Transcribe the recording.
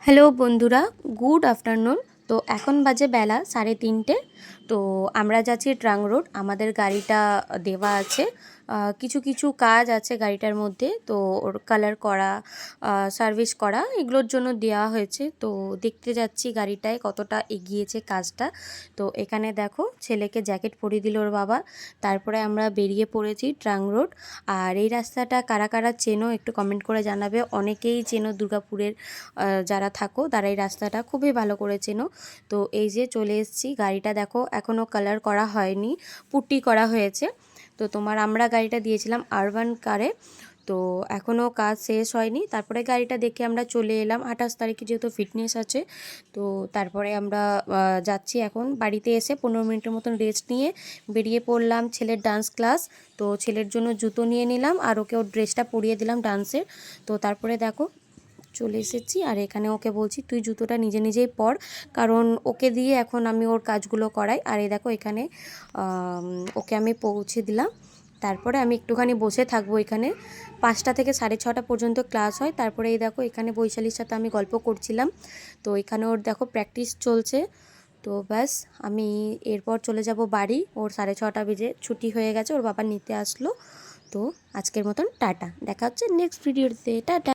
Hello বন্ধুরা, good afternoon. তো এখন বাজে বেলা 3:30। তো আমরা যাচ্ছি ট্রাং রোড। আমাদের গাড়িটা দেওয়া আছে, কিছু কিছু কাজ আছে গাড়িটার মধ্যে। তো ওর কালার করা, সার্ভিস করা, এগুলোর জন্য দেওয়া হয়েছে। তো দেখতে যাচ্ছি গাড়িটায় কতটা এগিয়েছে কাজটা। তো এখানে দেখো, ছেলেকে জ্যাকেট পরিয়ে দিল ওর বাবা। তারপরে আমরা বেরিয়ে পড়েছি ট্রাং রোড। আর এই রাস্তাটা কারা কারা চেনো একটু কমেন্ট করে জানাবে। অনেকেই চেনো, দুর্গাপুরের যারা থাকো তারা এই রাস্তাটা খুবই ভালো করে চেনো। তো এই যে চলে এসেছি, গাড়িটা দেখো এখনও কালার করা হয়নি, পুট্টি করা হয়েছে। তো আমরা গাড়িটা দিয়েছিলাম আরবান কারে। তো এখনও কাজ শেষ হয়নি। তারপরে গাড়িটা দেখে আমরা চলে এলাম। 28 তারিখে যেহেতু ফিটনেস আছে, তো তারপরে আমরা যাচ্ছি এখন বাড়িতে। এসে 15 মিনিটের মতন রেস্ট নিয়ে বেরিয়ে পড়লাম ছেলের ডান্স ক্লাস। তো ছেলের জন্য জুতো নিয়ে নিলাম, আর ওকে ওর ড্রেসটা পরিয়ে দিলাম ডান্সের। তো তারপরে দেখো চলে এসেছি, আর এখানে ওকে বলছি তুই জুতোটা নিজে নিজেই পর, কারণ ওকে দিয়ে এখন আমি ওর কাজগুলো করাই। আর এই দেখো এখানে ওকে আমি পৌঁছে দিলাম। তারপরে আমি একটুখানি বসে থাকবো এখানে। 5টা থেকে 6:30 পর্যন্ত ক্লাস হয়। তারপরে এই দেখো এখানে বৈশালীর সাথে আমি গল্প করছিলাম। তো এখানে ওর দেখো প্র্যাকটিস চলছে। তো ব্যাস, আমি এরপর চলে যাব বাড়ি। ওর 6:30 বেজে ছুটি হয়ে গেছে, ওর বাবা নিতে আসলো। তো আজকের মতন টাটা, দেখা হচ্ছে নেক্সট ভিডিওতে। টাটা।